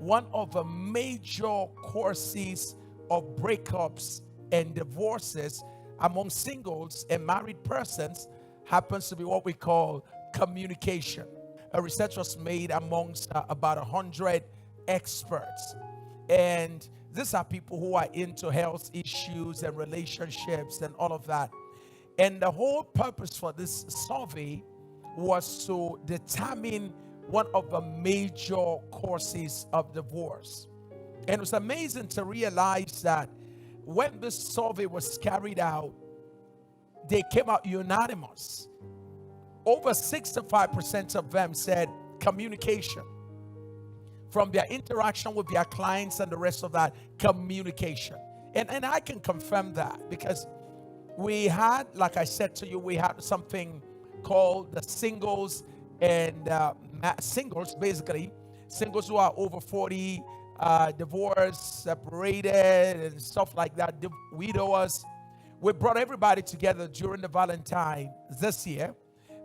one of the major causes of breakups and divorces among singles and married persons happens to be what we call communication. A research was made amongst about 100 experts, and these are people who are into health issues and relationships and all of that. And the whole purpose for this survey was to determine one of the major causes of divorce. And it was amazing to realize that when this survey was carried out, they came out unanimous. Over 65% of them said communication. From their interaction with their clients and the rest of that, communication. And I can confirm that because we had, like I said to you, we had something called the singles and singles, basically. Singles who are over 40, divorced, separated, and stuff like that, widowers. We brought everybody together during the Valentine this year,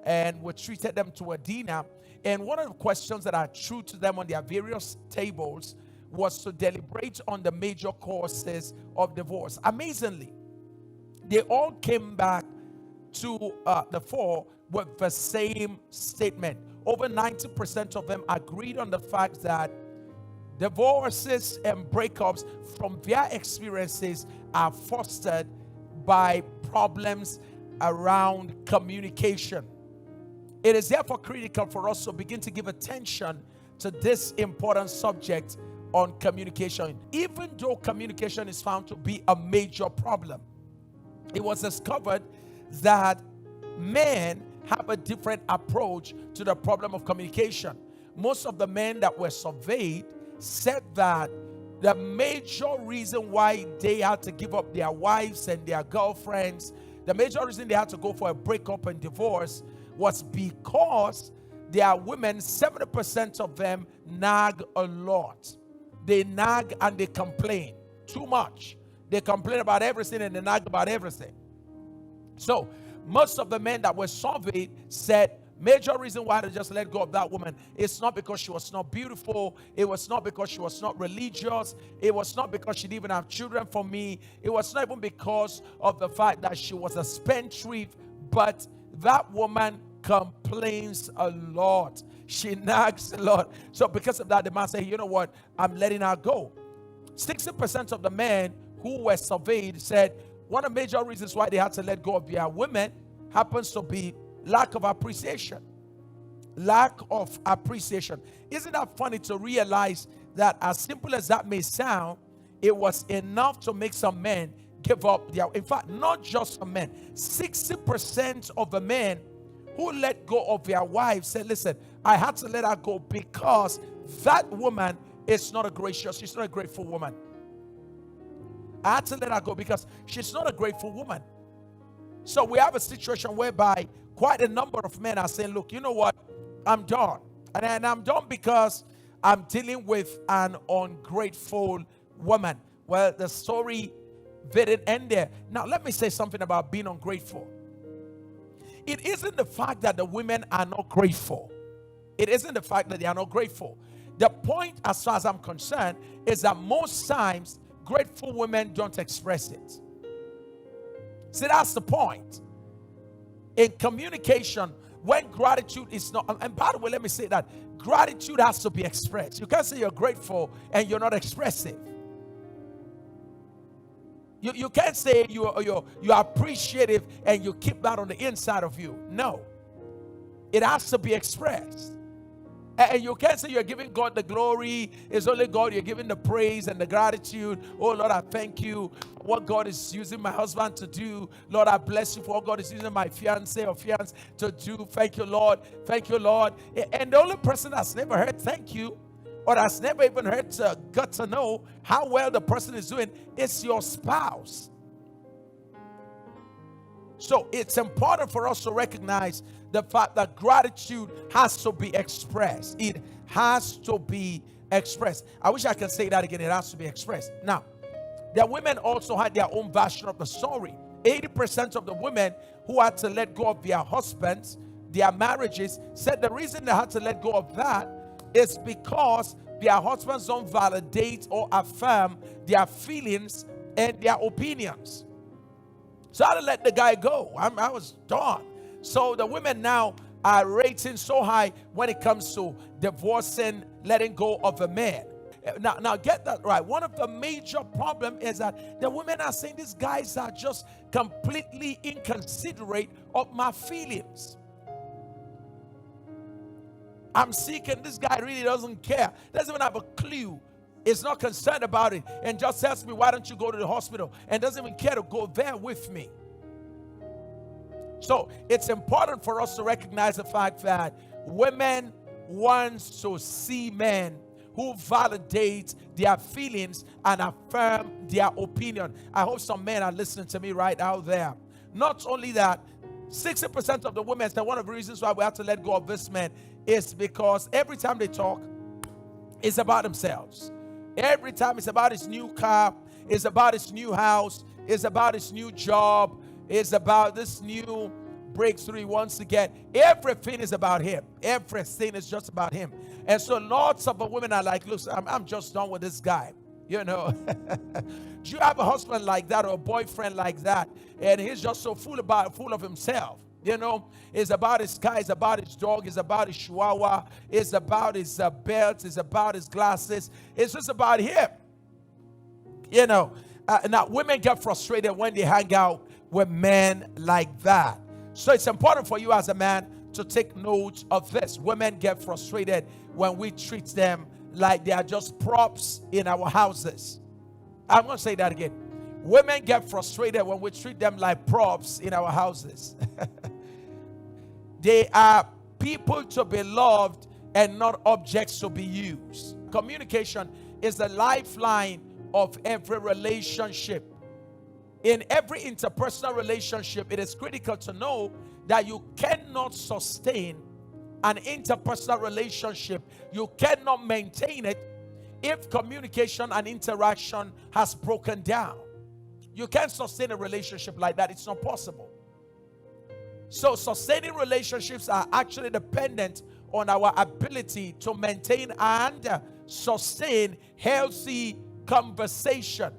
and we treated them to a dinner. And one of the questions that I threw to them on their various tables was to deliberate on the major causes of divorce. Amazingly, they all came back to the fore with the same statement. Over 90% of them agreed on the fact that divorces and breakups from their experiences are fostered by problems around communication. It is therefore critical for us to begin to give attention to this important subject on communication. Even though communication is found to be a major problem, it was discovered that men have a different approach to the problem of communication. Most of the men that were surveyed said that the major reason why they had to give up their wives and their girlfriends, the major reason they had to go for a breakup and divorce was because their women, 70% of them nag a lot. They nag and they complain too much. They complain about everything and they nag about everything. So most of the men that were surveyed said major reason why they just let go of that woman, it's not because she was not beautiful, it was not because she was not religious, it was not because she didn't even have children for me, it was not even because of the fact that she was a spendthrift, but that woman complains a lot. She nags a lot. So because of that, the man said, you know what, I'm letting her go. 60% of the men who were surveyed said one of the major reasons why they had to let go of their women happens to be lack of appreciation. Lack of appreciation. Isn't that funny to realize that as simple as that may sound, it was enough to make some men give up their, in fact, not just some men, 60% of the men who let go of their wives said, listen, I had to let her go because that woman is not a gracious, she's not a grateful woman. I had to let her go because she's not a grateful woman. So we have a situation whereby quite a number of men are saying, look, you know what, I'm done. And I'm done because I'm dealing with an ungrateful woman. Well, the story didn't end there. Now, let me say something about being ungrateful. It isn't the fact that the women are not grateful. It isn't the fact that they are not grateful. The point, as far as I'm concerned, is that most times, grateful women don't express it. See, that's the point. In communication, when gratitude is not, and by the way, let me say that gratitude has to be expressed. You can't say you're grateful and you're not expressive. You can't say you're appreciative and you keep that on the inside of you. No. It has to be expressed. And you can't say you're giving God the glory. It's only God you're giving the praise and the gratitude. Oh, Lord, I thank you for what God is using my husband to do. Lord, I bless you for what God is using my fiancé or fiancé to do. Thank you, Lord. Thank you, Lord. And the only person that's never heard thank you, or that's never even got to know how well the person is doing, is your spouse. So it's important for us to recognize the fact that gratitude has to be expressed. It has to be expressed. I wish I could say that again. It has to be expressed. Now, the women also had their own version of the story. 80% of the women who had to let go of their husbands, their marriages, said the reason they had to let go of that is because their husbands don't validate or affirm their feelings and their opinions. So I had to let the guy go. I was done. So the women now are rating so high when it comes to divorcing, letting go of a man. Now get that right. One of the major problems is that the women are saying these guys are just completely inconsiderate of my feelings. I'm seeking, this guy really doesn't care, doesn't even have a clue, is not concerned about it, and just tells me, why don't you go to the hospital, and doesn't even care to go there with me. So it's important for us to recognize the fact that women want to see men who validate their feelings and affirm their opinion. I hope some men are listening to me right out there. Not only that, 60% of the women say one of the reasons why we have to let go of this man is because every time they talk, it's about themselves. Every time it's about his new car, it's about his new house, it's about his new job, it's about this new breakthrough he wants to get. Everything is about him. Everything is just about him. And so lots of women are like, look, I'm just done with this guy. You know, do you have a husband like that or a boyfriend like that? And he's just so full of himself. You know, it's about his car, it's about his dog, it's about his chihuahua, it's about his belt, it's about his glasses. It's just about him. You know, now women get frustrated when they hang out with men like that. So it's important for you as a man to take note of this. Women get frustrated when we treat them like they are just props in our houses. I'm going to say that again. Women get frustrated when we treat them like props in our houses. They are people to be loved and not objects to be used. Communication is the lifeline of every relationship. In every interpersonal relationship, it is critical to know that you cannot sustain an interpersonal relationship. You cannot maintain it if communication and interaction has broken down. You can't sustain a relationship like that. It's not possible. So sustaining relationships are actually dependent on our ability to maintain and sustain healthy conversation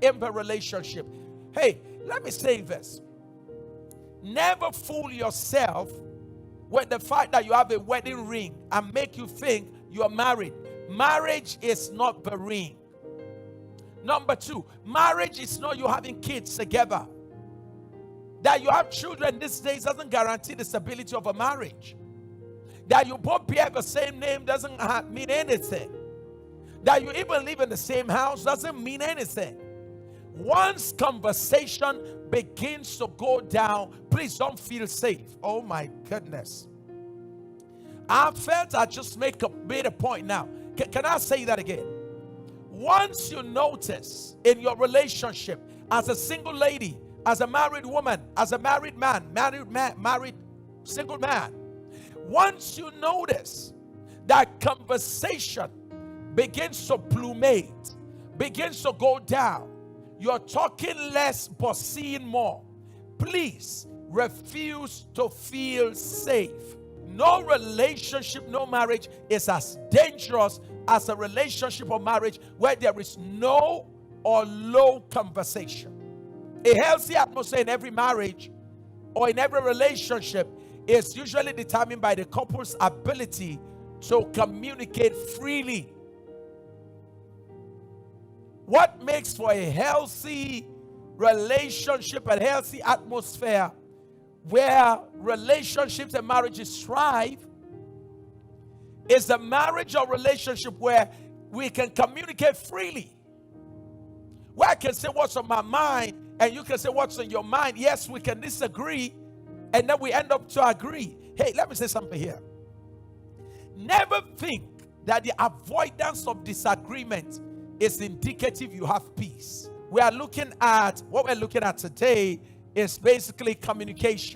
in the relationship. Hey, let me say this. Never fool yourself with the fact that you have a wedding ring and make you think you are married. Marriage is not the ring. Number two, marriage is not you having kids together. That you have children these days doesn't guarantee the stability of a marriage. That you both bear the same name doesn't mean anything. That you even live in the same house doesn't mean anything. Once conversation begins to go down, please don't feel safe. Oh my goodness. I felt I just made a point now. Can I say that again? Once you notice in your relationship as a single lady, as a married woman, as a married man, married single man, once you notice that conversation begins to plumate, begins to go down, you're talking less but seeing more, please refuse to feel safe. No relationship, no marriage is as dangerous as a relationship or marriage where there is no or low conversation. A healthy atmosphere in every marriage or in every relationship is usually determined by the couple's ability to communicate freely. What makes for a healthy relationship and healthy atmosphere where relationships and marriages thrive is a marriage or relationship where we can communicate freely. Where I can say what's on my mind and you can say what's on your mind. Yes, we can disagree and then we end up to agree. Hey, let me say something here. Never think that the avoidance of disagreement is indicative you have peace. What we're looking at today is basically communication.